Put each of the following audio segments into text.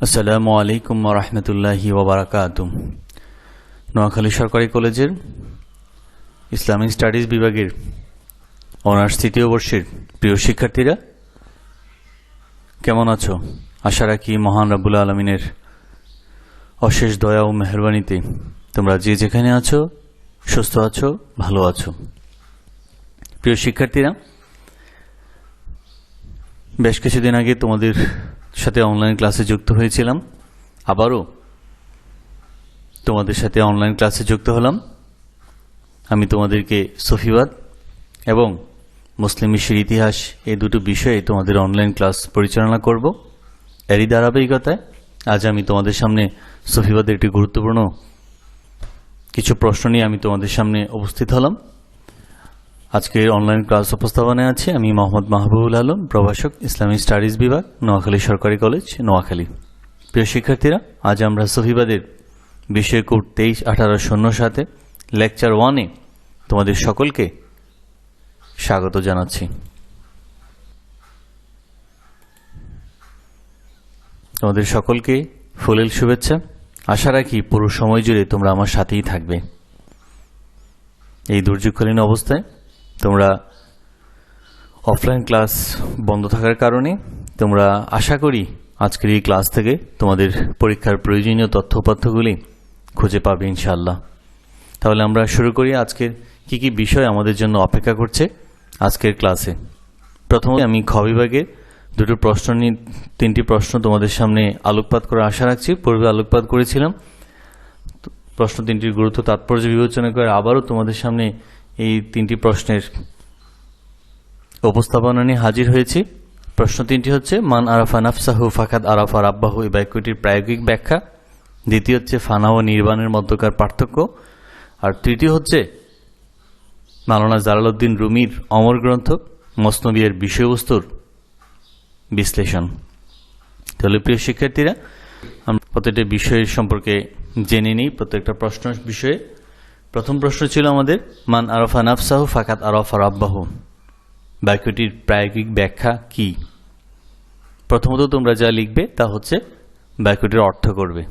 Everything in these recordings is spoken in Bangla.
আসসালামু আলাইকুম ওয়া রাহমাতুল্লাহি ওয়া বারাকাতুহু। নোয়াখালী সরকারি কলেজের ইসলামিক স্টাডিজ বিভাগের অনার্স তৃতীয় বর্ষের প্রিয় শিক্ষার্থীরা, কেমন আছো? আশা রাখি মহান রাব্বুল আলামিনের অশেষ দয়া ও মেহেরবানিতে তোমরা যে যেখানে আছো সুস্থ আছো, ভালো আছো। প্রিয় শিক্ষার্থীরা, বেশ কিছুদিন আগে তোমাদের সাথে অনলাইন ক্লাসে যুক্ত হয়েছিলাম। আবারও তোমাদের সাথে অনলাইন ক্লাসে যুক্ত হলাম। আমি তোমাদেরকে সফিবাদ এবং মুসলিম বিশ্বের ইতিহাস এই দুটো বিষয়ে তোমাদের অনলাইন ক্লাস পরিচালনা করব। এরই ধারাবাহিকতায় আজ আমি তোমাদের সামনে সফিবাদের একটি গুরুত্বপূর্ণ কিছু প্রশ্ন নিয়ে আমি তোমাদের সামনে উপস্থিত হলাম। আজকের অনলাইন ক্লাস উপস্থাপনায় আছে আমি মোহাম্মদ মাহবুবুল আলম, প্রভাষক, ইসলামিক স্টাডিজ বিভাগ, নোয়াখালী সরকারি কলেজ, নোয়াখালী। প্রিয় শিক্ষার্থীরা, আজ আমরা সফিবাদের বিষয় কোড 23-18-07 লেকচার 1-এ তোমাদের সকলকে স্বাগত জানাচ্ছি। তোমাদের সকলকে ফুলেল শুভেচ্ছা। আশা রাখি পুরো সময় জুড়ে তোমরা আমার সাথেই থাকবে। এই দুর্যোগকালীন অবস্থায় তোমরা অফলাইন ক্লাস বন্ধ থাকার কারণে তোমরা আশা করি আজকের এই ক্লাস থেকে তোমাদের পরীক্ষার প্রয়োজনীয় তথ্যপত্রগুলি খুঁজে পাবে ইনশাআল্লাহ। তাহলে আমরা শুরু করি আজকের কি কি বিষয় আমাদের জন্য অপেক্ষা করছে আজকের ক্লাসে। প্রথমে আমি খ বিভাগে দুটো প্রশ্ন নিয়ে 3টি প্রশ্ন তোমাদের সামনে আলোকপাত করার আশা রাখছি। পূর্বে আলোকপাত করেছিলাম। প্রশ্ন 3টির গুরুত্ব তাৎপর্য বিবেচনা করে আবারও তোমাদের সামনে এই 3টি প্রশ্নের উপস্থাপনা নিয়ে হাজির হয়েছি। প্রশ্ন 3টি হচ্ছে মান আরাফা নাফসাহু ফাকাদ আরাফা রাব্বাহু, এই বাক্যটির প্রায়োগিক ব্যাখ্যা। দ্বিতীয় হচ্ছে ফানা ও নির্বাণের মধ্যকার পার্থক্য। আর তৃতীয় হচ্ছে মাওলানা জালালউদ্দিন রুমির অমর গ্রন্থ মসনবী-এর বিষয়বস্তুর বিশ্লেষণ। তাহলে প্রিয় শিক্ষার্থীরা, আমরা প্রত্যেকটা বিষয়ের সম্পর্কে জেনে নিই, প্রত্যেকটা প্রশ্ন বিষয়ে। প্রথম প্রশ্ন ছিল আমাদের মান আরাফা নাফসাহু ফাকাদ আরাফা রাব্বাহু, বাক্যটির প্রায়োগিক ব্যাখ্যা কি? প্রথমত তোমরা যা লিখবে তা হচ্ছে বাক্যটির অর্থ করবে।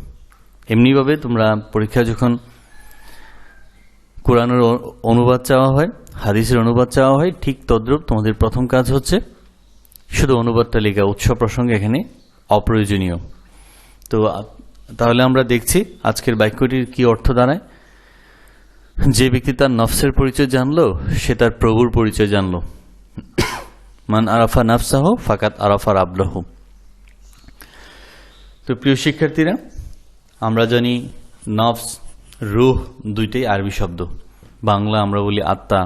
এমনিভাবে তোমরা পরীক্ষা যখন কোরআনের অনুবাদ চাওয়া হয়, হাদিসের অনুবাদ চাওয়া হয়, ঠিক তদ্রূপ তোমাদের প্রথম কাজ হচ্ছে শুধু অনুবাদটা লেখা। উৎস প্রসঙ্গ এখানে অপ্রয়োজনীয়। তো তাহলে আমরা দেখছি আজকের বাক্যটির কি অর্থ দাঁড়ায়। যে ব্যক্তি তার নফসের পরিচয় জানলো সে তার প্রভুর পরিচয় জানলো। মান আরাফা নাফসাহু ফাকাদ আরাফা রাব্বাহু। তো প্রিয় শিক্ষার্থীরা, আমরা জানি নফস, রূহ দুইটাই আরবি শব্দ। বাংলা আমরা বলি আত্মা,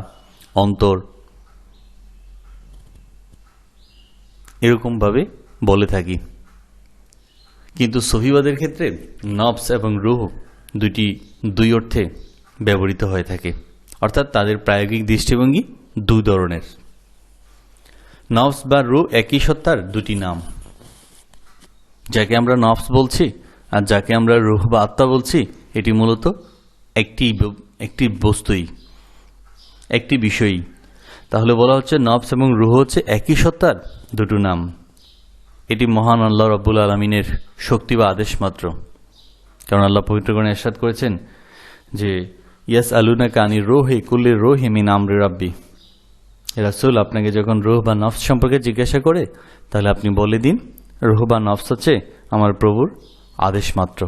অন্তর, এরকমভাবে বলে থাকি। কিন্তু সফিবাদের ক্ষেত্রে নফস এবং রূহ দুই অর্থে ব্যবহৃত হয়ে থাকে, অর্থাৎ তাদের প্রায়োগিক দৃষ্টিভঙ্গি দুই ধরনের। নফস বা রূহ একই সত্তার দুটি নাম। যাকে আমরা নফস বলছি আর যাকে আমরা রূহ বা আত্মা বলছি, এটি মূলত একটি বস্তুই, একটি বিষয়ই। তাহলে বলা হচ্ছে নফস এবং রূহ হচ্ছে একই সত্তার দুটো নাম। এটি মহান আল্লাহ রাব্বুল আলামিনের শক্তি বা আদেশ মাত্র। কারণ আল্লাহ পবিত্র কোরআনে ইরশাদ করেছেন যে ইয়াসআলুনাকা আনির রূহি কুল্লি রূহি মিন আমরি রাব্বি। রাসূল আপনাকে যখন রূহ বা নফস সম্পর্কে জিজ্ঞাসা করে তাহলে আপনি বলে দিন রূহ বা নফস হচ্ছে আমার প্রভুর আদেশ মাত্র।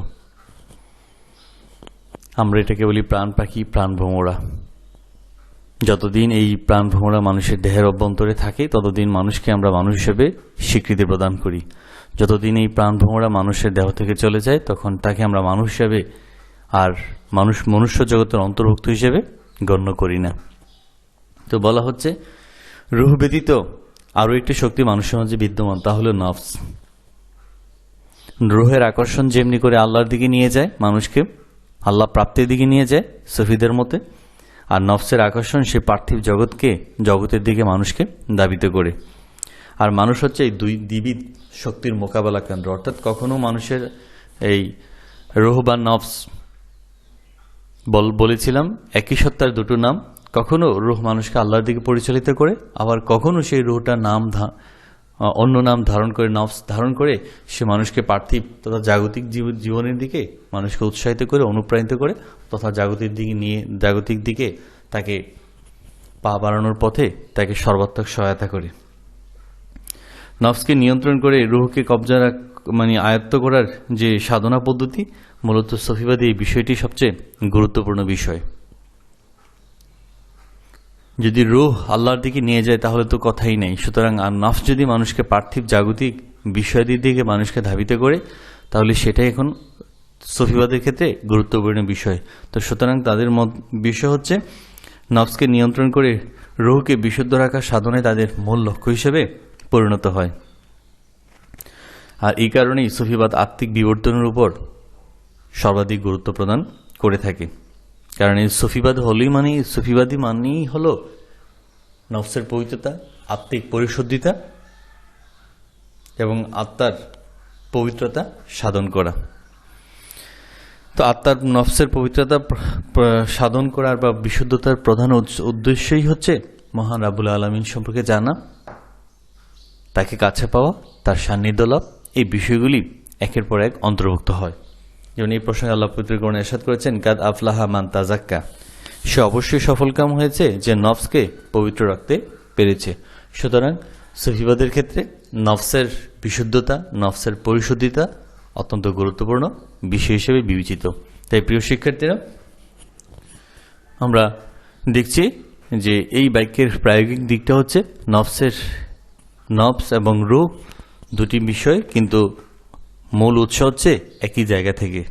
আমরা এটাকে বলি প্রাণ পাখি, প্রাণ ভ্রমরা। যতদিন এই প্রাণ ভ্রমরা মানুষের দেহের অভ্যন্তরে থাকে ততদিন মানুষকে আমরা মানুষ হিসেবে স্বীকৃতি প্রদান করি। যতদিন এই প্রাণ ভ্রমরা মানুষের দেহ থেকে চলে যায় তখন তাকে আমরা মানুষ হিসেবে আর মনুষ্য জগতের অন্তর্ভুক্ত হিসেবে গণ্য করি না। তো বলা হচ্ছে রূহ ব্যতীত আরও একটি শক্তি মানুষের মাঝে বিদ্যমান, তা হলো নফস। রূহের আকর্ষণ যেমনি করে আল্লাহর দিকে নিয়ে যায় মানুষকে, আল্লাহ প্রাপ্তির দিকে নিয়ে যায় সফিদের মতে, আর নফসের আকর্ষণ সে পার্থিব জগতের দিকে মানুষকে দাবিত করে। আর মানুষ হচ্ছে এই দুই দ্বিবিধ শক্তির মোকাবেলা কেন্দ্র। অর্থাৎ কখনো মানুষের এই রূহ বা নফস বলেছিলাম একই সত্তার দুটো নাম। কখনো রূহ মানুষকে আল্লাহর দিকে পরিচালিত করে, আবার কখনো সেই রূহটা নাম অন্য নাম ধারণ করে, নফস ধারণ করে সে মানুষকে পার্থিব তথা জাগতিক জীবনের দিকে মানুষকে উৎসাহিত করে, অনুপ্রাণিত করে তথা জাগতিক দিকে তাকে পা বাড়ানোর পথে তাকে সর্বাত্মক সহায়তা করে। নফসকে নিয়ন্ত্রণ করে রুহকে কবজা আয়ত্ত করার যে সাধনা পদ্ধতি, মূলত সফিবাদী এই বিষয়টি সবচেয়ে গুরুত্বপূর্ণ বিষয়। যদি রুহ আল্লাহর দিকে নিয়ে যায় তাহলে তো কথাই নেই। সুতরাং আর নফস যদি মানুষকে পার্থিব জাগতিক বিষয়াদির দিকে মানুষকে ধাবিত করে, তাহলে সেটাই এখন সফিবাদের ক্ষেত্রে গুরুত্বপূর্ণ বিষয়। তো সুতরাং তাদের বিষয় হচ্ছে নফসকে নিয়ন্ত্রণ করে রুহকে বিশুদ্ধ রাখার সাধনে তাদের মূল লক্ষ্য হিসেবে পরিণত হয়। আর এই কারণেই সফিবাদ আত্মিক বিবর্তনের উপর সর্বাধিক গুরুত্ব প্রদান করে থাকে। কারণ এই সফিবাদী মানেই হলো নফসের পবিত্রতা, আত্মিক পরিশুদ্ধিতা এবং আত্মার পবিত্রতা সাধন করা। তো আত্মার নফসের পবিত্রতা সাধন করার বা বিশুদ্ধতার প্রধান উদ্দেশ্যই হচ্ছে মহান রাব্বুল আলামিন সম্পর্কে জানা, তাকে কাছে পাওয়া, তার সান্নিধ্য লাভ। এই বিষয়গুলি একের পর এক অন্তর্ভুক্ত হয়। যেমন এই প্রসঙ্গে আল্লাহ পবিত্র কোরআনে ইরশাদ করেছেন, কাদ আফলাহা মান তাজাক্কা, সে অবশ্যই সফলকাম হয়েছে যে নফসকে পবিত্র রাখতে পেরেছে। সুতরাং সফিবাদের ক্ষেত্রে নফসের বিশুদ্ধতা, নফসের পরিশুদ্ধিতা অত্যন্ত গুরুত্বপূর্ণ বিষয় হিসেবে বিবেচিত। তাই প্রিয় শিক্ষার্থীরা, আমরা দেখছি যে এই বাক্যের প্রায়োগিক দিকটা হচ্ছে নফস এবং রূহ দুটি বিষয়, কিন্তু মূল উৎস হচ্ছে একই জায়গা থেকে।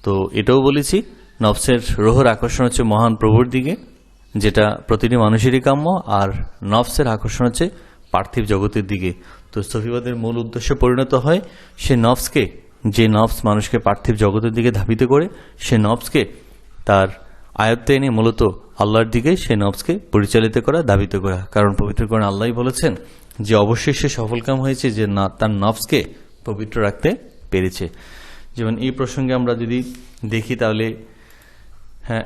তো এটাও বলেছি, নফসের রোহর আকর্ষণ হচ্ছে মহান প্রভুর দিকে, যেটা প্রতিটি মানুষেরই কাম্য, আর নফসের আকর্ষণ হচ্ছে পার্থিব জগতের দিকে। তো সফিবাদের মূল উদ্দেশ্য পরিণত হয় যে নফস মানুষকে পার্থিব জগতের দিকে ধাবিত করে, সে নফসকে তার আয়ত্তে এনে মূলত আল্লাহর দিকে সে নফসকে পরিচালিত করা, ধাবিত করা। কারণ পবিত্র কোরআনে আল্লাহই বলেছেন যে অবশ্যই সে সফলকাম হয়েছে যে তার নফসকে পবিত্র রাখতে পেরেছে। যেমন এই প্রসঙ্গে আমরা যদি দেখি তাহলে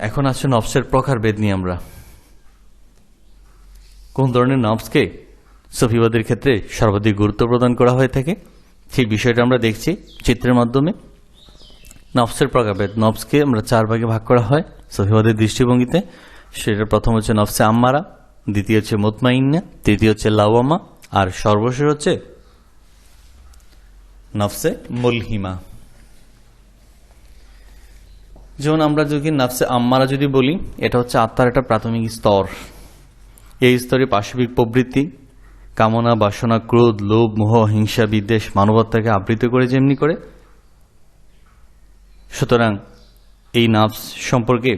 এখন আসছে নফসের প্রকারভেদ নিয়ে। আমরা কোন ধরনের নফসকে সফিবাদের ক্ষেত্রে সর্বাধিক গুরুত্ব প্রদান করা হয়ে থাকে সেই বিষয়টা আমরা দেখছি চিত্রের মাধ্যমে। নফসের প্রকারভেদ, নফসকে আমরা 4 ভাগে ভাগ করা হয় সফিবাদের দৃষ্টিভঙ্গিতে। সেটা প্রথম হচ্ছে নফসে আম্মারা, দ্বিতীয় হচ্ছে মুতমাইন্না, তৃতীয় হচ্ছে লাওয়ামা, আর সর্বশেষ হচ্ছে নফসে মুলহিমা। যেমন আমরা যদি নফসে আম্মারা যদি বলি, এটা হচ্ছে আত্মার একটা প্রাথমিক স্তর। এই স্তরে পাশবিক প্রবৃত্তি, কামনা, বাসনা, ক্রোধ, লোভ, মোহ, হিংসা, বিদ্বেষ মানবতাকে আবৃত করে যেমনি করে, সুতরাং এই নফস সম্পর্কে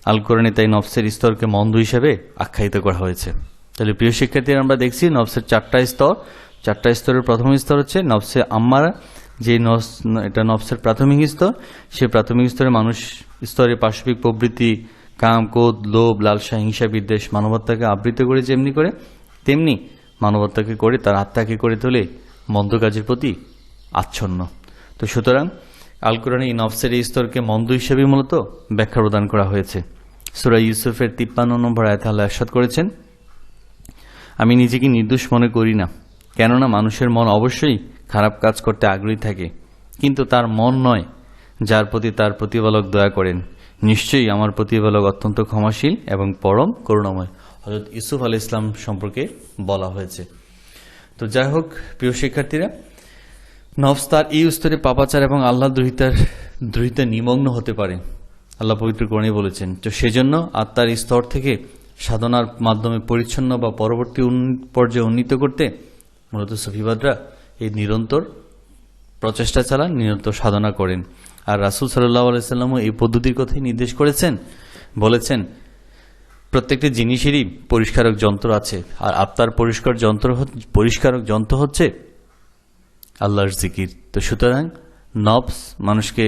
আল কোরআনে তাই নফসের স্তরকে মন্দ হিসেবে আখ্যায়িত করা হয়েছে। তাহলে প্রিয় শিক্ষার্থীরা, আমরা দেখছি নফসের 4টা স্তর। 4টা স্তরের প্রথম স্তর হচ্ছে নফসে আম্মারা, যে এটা নফসের প্রাথমিক স্তর। সেই প্রাথমিক স্তরে মানুষ স্তরে পাশবিক প্রবৃত্তি, কাম, ক্রোধ, লোভ, লালসা, হিংসা, বিদ্বেষ মানবতাকে আবৃত করে যেমনি করে, তেমনি মানবতাকে করে তার আত্মাকে করে তোলে মন্দ কাজের প্রতি আচ্ছন্ন। তো সুতরাং আল কোরআনে এই নফসের এই স্তরকে মন্দ হিসেবে মূলত ব্যাখ্যা প্রদান করা হয়েছে। সূরা ইউসুফের 53 নম্বর আয়াতে আল্লাহ ইরশাদ করেছেন, আমি নিজেকে নির্দোষ মনে করি না, কেননা মানুষের মন অবশ্যই খারাপ কাজ করতে আগ্রহী থাকে, কিন্তু তার মন নয় যার প্রতি তার প্রতিপালক দয়া করেন। নিশ্চয়ই আমার প্রতিপালক অত্যন্ত ক্ষমাশীল এবং পরম করুণাময়। হযরত ইউসুফ আলাইহিস সালাম সম্পর্কে বলা হয়েছে। তো যাই হোক প্রিয় শিক্ষার্থীরা, নফস তার এই স্তরে পাপাচার এবং আল্লাহ দ্রোহিতা নিমগ্ন হতে পারে, আল্লাহ পবিত্র কোরআনে বলেছেন। তো সেজন্য আত্মার স্তর থেকে সাধনার মাধ্যমে পরিচ্ছন্ন বা পরবর্তী পর্যায়ে উন্নীত করতে মূলত সফিবাদরা এই নিরন্তর প্রচেষ্টা চালান, নিরন্তর সাধনা করেন। আর রাসূল সাল্লাল্লাহু আলাইহি সাল্লামও এই পদ্ধতির কথাই নির্দেশ করেছেন, বলেছেন প্রত্যেকটি জিনিসেরই পরিষ্কারক যন্ত্র আছে, আর আত্মার পরিষ্কারক যন্ত্র হচ্ছে আল্লাহর জিকির। তো সুতরাং নফস মানুষকে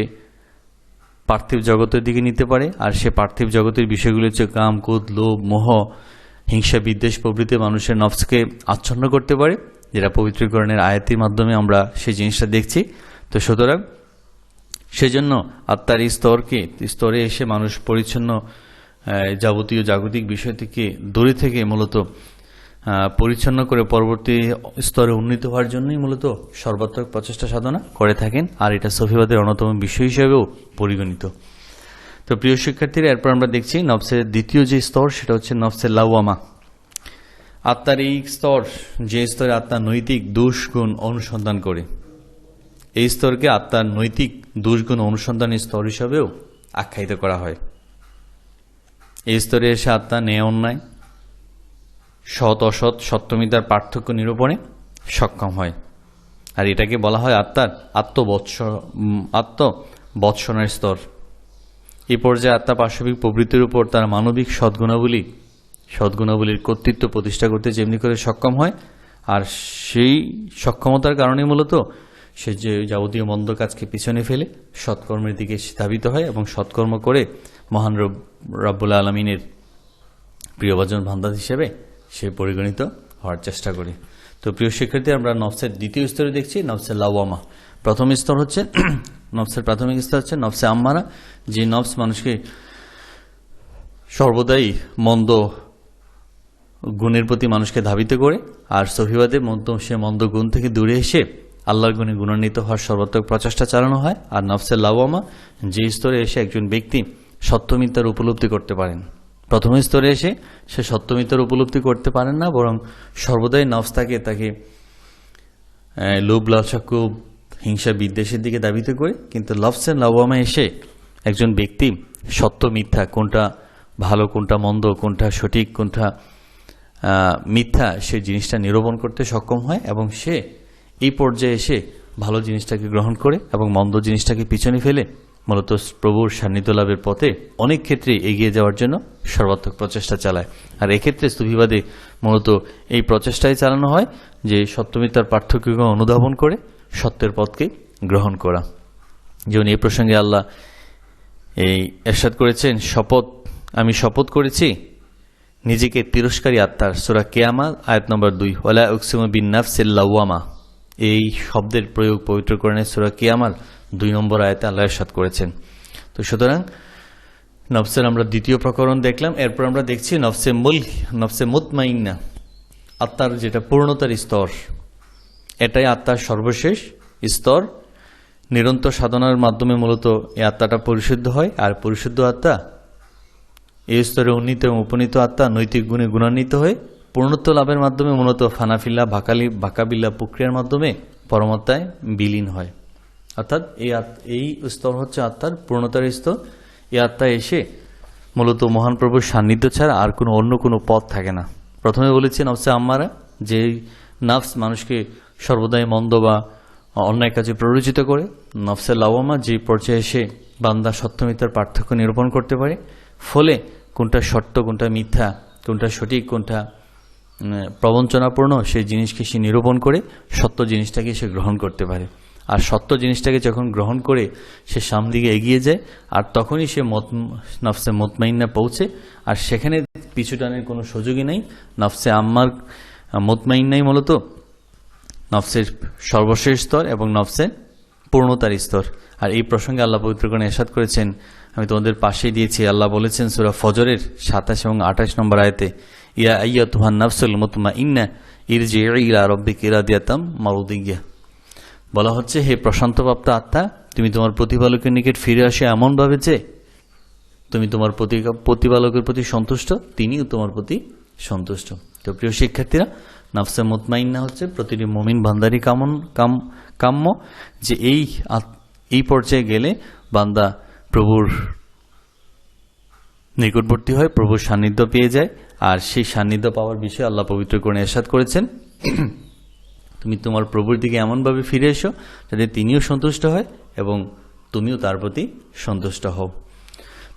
পার্থিব জগতের দিকে নিতে পারে, আর সে পার্থিব জগতের বিষয়গুলি হচ্ছে কাম, ক্রোধ, লোভ, মোহ, হিংসা, বিদ্বেষ প্রভৃতি মানুষের নফসকে আচ্ছন্ন করতে পারে, যেটা পবিত্র কোরআনের আয়াতের মাধ্যমে আমরা সেই জিনিসটা দেখছি। তো সুতরাং সেজন্য আত্মার এই স্তরে এসে মানুষ পরিচ্ছন্ন যাবতীয় জাগতিক বিষয় থেকে দূরে থেকে মূলত পরিচ্ছন্ন করে পরবর্তী স্তরে উন্নীত হওয়ার জন্যই মূলত সর্বাত্মক প্রচেষ্টা সাধনা করে থাকেন, আর এটা সফিবাদের অন্যতম বিষয় হিসেবেও পরিগণিত। তো প্রিয় শিক্ষার্থীরা, এরপর আমরা দেখছি নফসের দ্বিতীয় যে স্তর, সেটা হচ্ছে নফসের লাওয়ামা। আত্মার এই স্তর, যে স্তরে আত্মা নৈতিক দুষ্গুণ অনুসন্ধান করে, এই স্তরকে আত্মার নৈতিক দুষ্গুণ অনুসন্ধানের স্তর হিসাবেও আখ্যায়িত করা হয়। এই স্তরে এসে আত্মা ন্যায় অন্যায়, সৎ অসৎ, সত্যমিতার পার্থক্য নিরূপণে সক্ষম হয়, আর এটাকে বলা হয় আত্মার আত্মবৎসনের স্তর। এই পর্যায়ে আত্মা পাশবিক প্রবৃত্তির উপর তার মানবিক সদ্গুণাবলীর কর্তৃত্ব প্রতিষ্ঠা করতে যেমনি করে সক্ষম হয়, আর সেই সক্ষমতার কারণে মূলত সে যে যাবতীয় মন্দ কাজকে পিছনে ফেলে সৎকর্মের দিকে ধাবিত হয় এবং সৎকর্ম করে মহান রব্বুল আলমিনের প্রিয়ভাজন বান্দা হিসেবে সে পরিগণিত হওয়ার চেষ্টা করে। তো প্রিয় শিক্ষার্থী, আমরা নফসের দ্বিতীয় স্তরে দেখছি নফসের লাওয়ামা। প্রথম স্তর হচ্ছে নফসের প্রাথমিক স্তর হচ্ছে নফসে আম্মারা, যে নফস মানুষকে সর্বদাই মন্দ গুণের প্রতি মানুষকে ধাবিত করে, আর সহিবাদে সে মন্দ গুণ থেকে দূরে এসে আল্লাহর গুণে গুণান্বিত হওয়ার সর্বাত্মক প্রচেষ্টা চালানো হয়। আর নফসের লাওয়ামা, যে স্তরে এসে একজন ব্যক্তি সত্যমিথ্যার উপলব্ধি করতে পারেন। প্রথম স্তরে এসে সে সত্যমিথ্যার উপলব্ধি করতে পারেন না, বরং সর্বদাই নফস তাকে লোভ, লালসা, ক্ষোভ, হিংসা, বিদ্বেষের দিকে ধাবিত করে। কিন্তু নফসের লাওয়ামা এসে একজন ব্যক্তি সত্য মিথ্যা, কোনটা ভালো কোনটা মন্দ, কোনটা সঠিক কোনটা মিথ্যা, সে জিনিসটা নিরূপণ করতে সক্ষম হয়, এবং সে এই পর্যায়ে এসে ভালো জিনিসটাকে গ্রহণ করে এবং মন্দ জিনিসটাকে পিছনে ফেলে মূলত প্রভুর সান্নিধ্য লাভের পথে অনেক ক্ষেত্রে এগিয়ে যাওয়ার জন্য সর্বাত্মক প্রচেষ্টা চালায়। আর এক্ষেত্রে স্তুতিবাদে মূলত এই প্রচেষ্টাই চালানো হয় যে সত্যমিথ্যার পার্থক্যকে অনুধাবন করে সত্যের পথকে গ্রহণ করা। যেমন এই প্রসঙ্গে আল্লাহ এই ইরশাদ করেছেন, আমি শপথ করেছি নিজেকে তিরস্কারী আত্মার, সূরা কিয়ামাত আয়াত নম্বর 2, ওয়ালা উকসিমু বিন নাফসিল লাওয়ামা। এই শব্দের প্রয়োগ পবিত্র কোরআনের সূরা কিয়ামাত 2 নম্বর আয়াতে আল্লাহ ইরশাদ করেছেন। তো সুতরাং নফসের আমরা দ্বিতীয় প্রকরণ দেখলাম। এরপর আমরা দেখছি নফসে মুতমাইন্না, আত্মার যেটা পূর্ণতার স্তর, এটাই আত্মার সর্বশেষ স্তর। নিরন্তর সাধনার মাধ্যমে মূলত এই আত্মাটা পরিশুদ্ধ হয়, আর পরিশুদ্ধ আত্মা, এই স্তরে উন্নীত এবং উপনীত আত্মা নৈতিক গুণে গুণান্বিত হয়ে পূর্ণত্ব লাভের মাধ্যমে মূলত ফানাফিল্লা ভাকাবিল্লা প্রক্রিয়ার মাধ্যমে পরমাত্মায় বিলীন হয়। অর্থাৎ এই স্তর হচ্ছে আত্মার পূর্ণতার স্তর। এই আত্মা এসে মূলত মহান প্রভুর সান্নিধ্য ছাড়া আর অন্য কোনো পথ থাকে না। প্রথমে বলেছি নফসে আম্মারা, যে নফস মানুষকে সর্বদাই মন্দ বা অন্যায় কাজে প্ররোচিত করে। নফসে লাওয়ামা, যে পর্যায়ে এসে বান্দা সত্যমিথ্যার পার্থক্য নিরূপণ করতে পারে, ফলে কোনটা সত্য কোনটা মিথ্যা, কোনটা সঠিক কোনটা প্রবঞ্চনাপূর্ণ, সেই জিনিসকে সে নিরূপণ করে সত্য জিনিসটাকে সে গ্রহণ করতে পারে। আর সত্য জিনিসটাকে যখন গ্রহণ করে সে সামনের দিকে এগিয়ে যায়, আর তখনই সে নফসে মুতমাইন্না পৌঁছে, আর সেখানে পিছুটানের কোনো সুযোগই নেই। নফসে আম্মার মুতমাইন্নাই মূলত নফসের সর্বশেষ স্তর এবং নফসের পূর্ণতার স্তর। আর এই প্রসঙ্গে আল্লাহ পবিত্র কোরআনে ইরশাদ করেছেন, আমি তোমাদের পাশেই দিয়েছি। আল্লাহ বলেছেন সূরা ফজরের 27 এবং 28 নম্বর আয়াতে, ইয়া আইয়াতুহান নাফসুল মুতমাইন্না ইরজিই ইলা রাব্বিকি রাদিয়াতাম মারদিয়্যা। বলা হচ্ছে, হে প্রশান্তপ্রাপ্ত আত্মা, তুমি তোমার প্রতিপালকের নিকট ফিরে আসে এমনভাবে যে তুমি তোমার প্রতিপালকের প্রতি সন্তুষ্ট, তিনিও তোমার প্রতি সন্তুষ্ট। তো প্রিয় শিক্ষার্থীরা, নফসে মুতমাইন্না হচ্ছে প্রতিটি মুমিন বান্দারই কাম্য, যে এই পর্যায়ে গেলে বান্দা প্রভুর নিকটবর্তী হয়, প্রভুর সান্নিধ্য পেয়ে যায়। আর সেই সান্নিধ্য পাওয়ার বিষয়ে আল্লাহ পবিত্র কোরআনে ইরশাদ করেছেন, তুমি তোমার প্রভুর দিকে এমনভাবে ফিরে এসো যাতে তিনিও সন্তুষ্ট হয় এবং তুমিও তার প্রতি সন্তুষ্ট হও।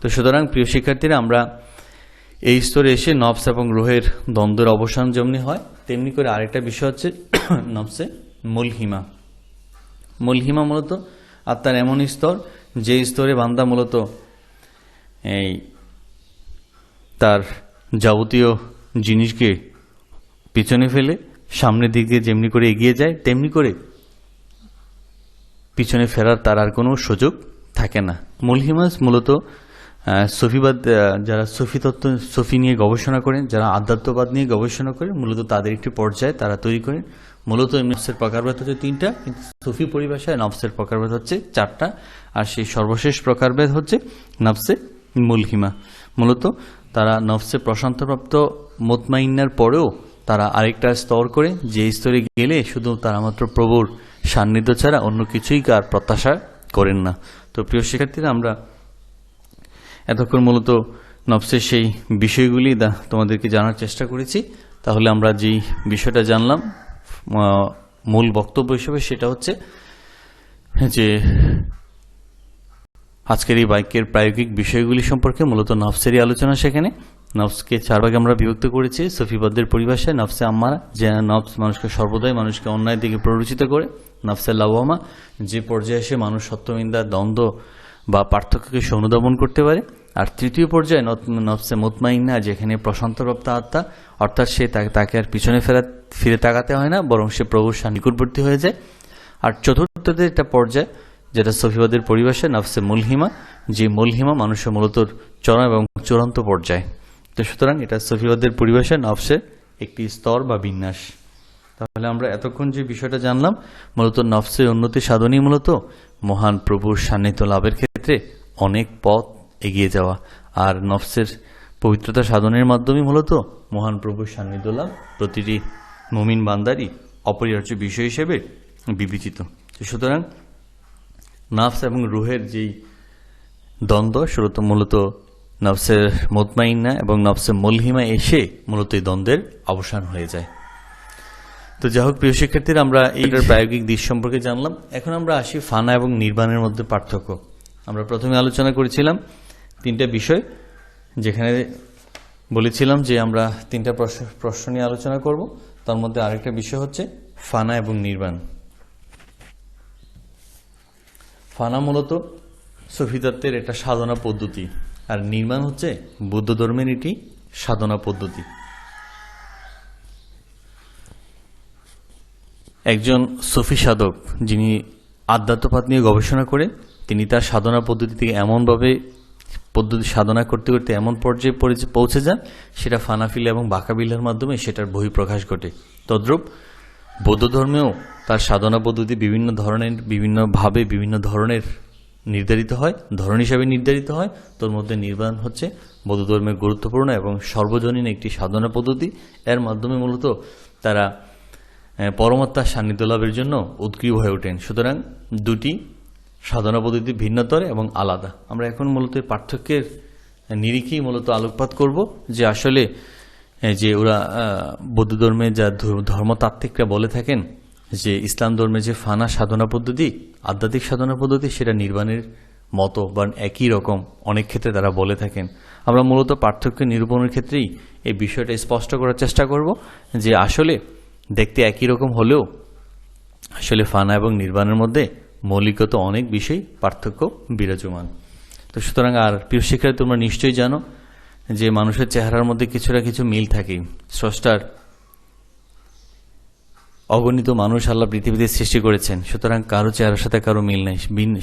তো সুতরাং প্রিয় শিক্ষার্থীরা, আমরা এই স্তরে এসে নফস এবং রুহের দ্বন্দ্বের অবসান যেমনি হয়, তেমনি করে আরেকটা বিষয় হচ্ছে নফসে মুলহিমা। মুলহিমা মূলত আত্মার এমন স্তর, যে স্তরে বান্দা মূলত তার যাবতীয় জিনিসকে পিছনে ফেলে সামনের দিকে যেমনি করে এগিয়ে যায়, তেমনি করে পিছনে ফেরার তার আর কোনো সুযোগ থাকে না। মুলহিমাস মূলত সুফিবাদ, যারা সুফি তত্ত্ব সুফি নিয়ে গবেষণা করেন, যারা আধ্যাত্মবাদ নিয়ে গবেষণা করেন, মূলত তাদের একটি পর্যায়ে তারা তৈরি করেন। মূলত নফসের প্রকারভেদ হচ্ছে 3টা, কিন্তু সুফি পরিভাষায় নফসের প্রকারভেদ হচ্ছে 4টা। আর সেই সর্বশেষ প্রকারভেদ হচ্ছে নফসে মুলহিমা। মূলত তারা নফসে প্রশান্তপ্রাপ্ত মুতমাইন্নার পরেও তারা আরেকটা স্তর করে, যে স্তরে গেলে শুধু তারা মাত্র প্রভুর সান্নিধ্য ছাড়া অন্য কিছুই কার প্রত্যাশা করেন না। তো প্রিয় শিক্ষার্থীরা, আমরা এতক্ষণ মূলত নফসের সেই বিষয়গুলি তোমাদেরকে জানার চেষ্টা করেছি। তাহলে আমরা যেই বিষয়টা জানলাম মূল বক্তব্য হিসেবে, সেটা হচ্ছে যে আজকের এই বাক্যের প্রায়োগিক বিষয়গুলি সম্পর্কে মূলত নফসেরই আলোচনা। সেখানে নফসকে 4 ভাগে আমরা বিভক্ত করেছি। সুফিবাদদের পরিভাষায় নফসে আম্মারা, যে নফস মানুষকে সর্বদাই মানুষকে অন্যায় দিকে প্ররোচিত করে। নফসে লাওয়ামা, যে পর্যায়ে এসে মানুষ সত্যনিন্দা, দ্বন্দ্ব বা পার্থক্যকে অনুধাবন করতে পারে। আর তৃতীয় পর্যায়ে নফসে মুতমাইন্না, যেখানে প্রশান্তপ্রাপ্ত আত্মা, অর্থাৎ সে তাকে আর পিছনে ফিরে তাকাতে হয় না, বরং সে প্রভুর নিকটবর্তী হয়ে যায়। আর চতুর্থতে একটা পর্যায়, যেটা সুফিবাদের পরিভাষায় নফসে মুলহিমা, যে মুলহিমা মানুষের মূলত চরম এবং চূড়ান্ত পর্যায়। তো সুতরাং এটা সুফিবাদের পরিভাষায় নফসের একটি স্তর বা বিন্যাস। তাহলে আমরা এতক্ষণ যে বিষয়টা জানলাম, মূলত নফসের উন্নতি সাধনই মূলত মহান প্রভুর সান্নিধ্য লাভের ক্ষেত্রে অনেক পথ এগিয়ে যাওয়া। আর নফসের পবিত্রতা সাধনের মাধ্যমে মূলত মহান প্রভুর সান্নিধ্য লাভ প্রতিটি মুমিন বান্দারই অপরিহার্য বিষয় হিসেবে বিবেচিত। সুতরাং নফস এবং রুহের যেই দ্বন্দ্ব, সেটা মূলত নফসের মুতমাইন্না এবং নফসে মুলহিমা এসে মূলত এই দ্বন্দ্বের অবসান হয়ে যায়। তো যাই হোক প্রিয় শিক্ষার্থীরা, আমরা এইটার প্রায়োগিক দিক সম্পর্কে জানলাম। এখন আমরা আসি ফানা এবং নির্বাণের মধ্যে পার্থক্য। আমরা প্রথমে আলোচনা করেছিলাম 3টা বিষয়, যেখানে বলেছিলাম যে আমরা 3টা প্রশ্ন নিয়ে আলোচনা করব। তার মধ্যে আরেকটা বিষয় হচ্ছে ফানা এবং নির্বাণ। ফানা মূলত সুফি তত্ত্বের একটা সাধনা পদ্ধতি, আর নির্বাণ হচ্ছে বৌদ্ধ ধর্মের একটি সাধনা পদ্ধতি। একজন সুফি সাধক যিনি আধ্যাত্মবাদ নিয়ে গবেষণা করে, তিনি তার সাধনা পদ্ধতি থেকে এমনভাবে সাধনা করতে করতে এমন পর্যায়ে পৌঁছে যান, সেটা ফানাফিলা এবং বাকাবিলার মাধ্যমে সেটার বহিঃপ্রকাশ ঘটে। তদ্রূপ বৌদ্ধ ধর্মেও তার সাধনা পদ্ধতি বিভিন্ন ধরনের নির্ধারিত হয়, ধরন হিসাবে নির্ধারিত হয়। তোর মধ্যে নির্বাণ হচ্ছে বৌদ্ধ ধর্মের গুরুত্বপূর্ণ এবং সর্বজনীন একটি সাধনা পদ্ধতি। এর মাধ্যমে মূলত তারা পরমাত্মার সান্নিধ্য লাভের জন্য উদ্গ্রীব হয়ে ওঠেন। সুতরাং 2টি সাধনা পদ্ধতি ভিন্নতর এবং আলাদা। আমরা এখন মূলত পার্থক্যের নিরিখেই মূলত আলোকপাত করব, যে আসলে যে ওরা বৌদ্ধ ধর্মে যা ধর্মতাত্ত্বিকরা বলে থাকেন যে ইসলাম ধর্মে যে ফানা সাধনা পদ্ধতি, আধ্যাত্মিক সাধনা পদ্ধতি, সেটা নির্বাণের মতো বা একই রকম অনেক ক্ষেত্রে তারা বলে থাকেন। আমরা মূলত পার্থক্য নিরূপণের ক্ষেত্রেই এই বিষয়টা স্পষ্ট করার চেষ্টা করব, যে আসলে দেখতে একই রকম হলেও আসলে ফানা এবং নির্বাণের মধ্যে মৌলিকত অনেক বিষয় পার্থক্য বিরাজমান। তো সুতরাং আর প্রিয় শিক্ষার্থী, তোমরা নিশ্চয়ই জানো যে মানুষের চেহারার মধ্যে কিছু মিল থাকে। স্রষ্টার অগণিত মানুষ আল্লাহ পৃথিবীতে সৃষ্টি করেছেন, সুতরাং কারো চেহারার সাথে কারো মিল নেই।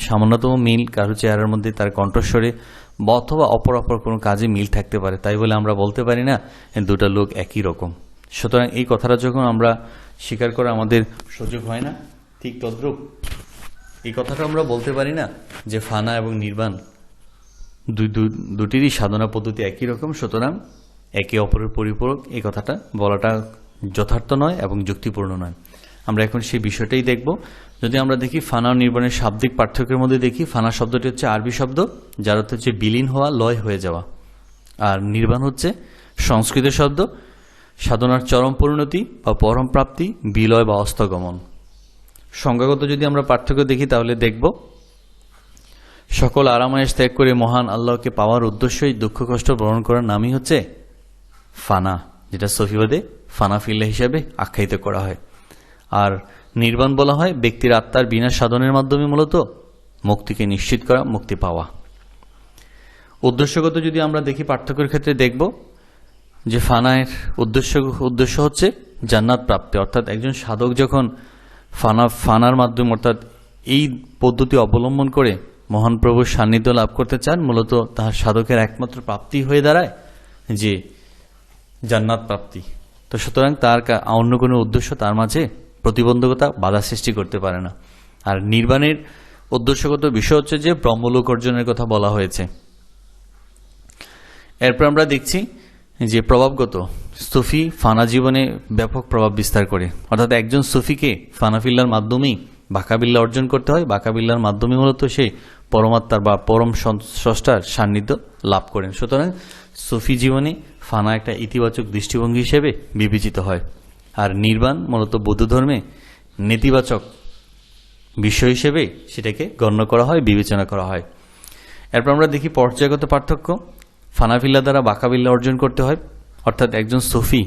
সামান্যতম মিল কারো চেহারার মধ্যে তার কণ্ঠস্বরে বা অথবা অপর কোনো কাজে মিল থাকতে পারে, তাই বলে আমরা বলতে পারি না 2টা লোক একই রকম। সুতরাং এই কথাটা যখন আমরা স্বীকার করা আমাদের সুযোগ হয় না, ঠিক তদ্রূপ এই কথাটা আমরা বলতে পারি না যে ফানা এবং নির্বাণ দুটিরই সাধনা পদ্ধতি একই রকম, সুতরাং একে অপরের পরিপূরক, এই কথাটা বলাটা যথার্থ নয় এবং যুক্তিপূর্ণ নয়। আমরা এখন সেই বিষয়টাই দেখব। যদি আমরা দেখি ফানা ও নির্বাণের শাব্দিক পার্থক্যের মধ্যে দেখি, ফানা শব্দটি হচ্ছে আরবি শব্দ, যার অর্থ হচ্ছে বিলীন হওয়া, লয় হয়ে যাওয়া। আর নির্বাণ হচ্ছে সংস্কৃত শব্দ, সাধনার চরম পরিণতি বা পরম প্রাপ্তি, বিলয় বা অস্তগমন। সংজ্ঞাগত যদি আমরা পার্থক্য দেখি, তাহলে দেখব সকল আরামায়েশ ত্যাগ করে মহান আল্লাহকে পাওয়ার উদ্দেশ্যই দুঃখ কষ্ট বরণ করার নামই হচ্ছে ফানা, যেটা সুফিবাদে ফানাফিল্লাহ হিসাবে আখ্যায়িত করা হয়। আর নির্বাণ বলা হয় ব্যক্তির আত্মার বিনাশ সাধনের মাধ্যমে মূলত মুক্তিকে নিশ্চিত করা, মুক্তি পাওয়া। উদ্দেশ্যগত যদি আমরা দেখি পার্থক্যের ক্ষেত্রে দেখব যে ফানার উদ্দেশ্য হচ্ছে জান্নাত প্রাপ্তি, অর্থাৎ একজন সাধক যখন ফানার মাধ্যমে অর্থাৎ এই পদ্ধতি অবলম্বন করে মহান প্রভুর সান্নিধ্য লাভ করতে চান, মূলত তাহার সাধকের একমাত্র প্রাপ্তি হয়ে দাঁড়ায় যে জান্নাত প্রাপ্তি। তো সুতরাং তার অন্য কোনো উদ্দেশ্য তার মাঝে প্রতিবন্ধকতা বাধা সৃষ্টি করতে পারে না। আর নির্বাণের উদ্দেশ্যগত বিষয় হচ্ছে যে ব্রহ্মলোক অর্জনের কথা বলা হয়েছে। এরপর আমরা দেখছি যে প্রভাবগত সুফি ফানা জীবনে ব্যাপক প্রভাব বিস্তার করে, অর্থাৎ একজন সুফিকে ফানাফিল্লার মাধ্যমেই বাকাবিল্লা অর্জন করতে হয়। বাকাবিল্লার মাধ্যমে মূলত সে পরমাত্মার বা পরম স্রষ্টার সান্নিধ্য লাভ করেন। সুতরাং সুফি জীবনে ফানা একটা ইতিবাচক দৃষ্টিভঙ্গি হিসেবে বিবেচিত হয়, আর নির্বাণ মূলত বৌদ্ধ ধর্মে নেতিবাচক বিষয় হিসেবে সেটাকে গণ্য করা হয়, বিবেচনা করা হয়। এরপর আমরা দেখি পর্যায়গত পার্থক্য। ফানাফিল্লা দ্বারা বাকাবিল্লা অর্জন করতে হয়, অর্থাৎ একজন সুফি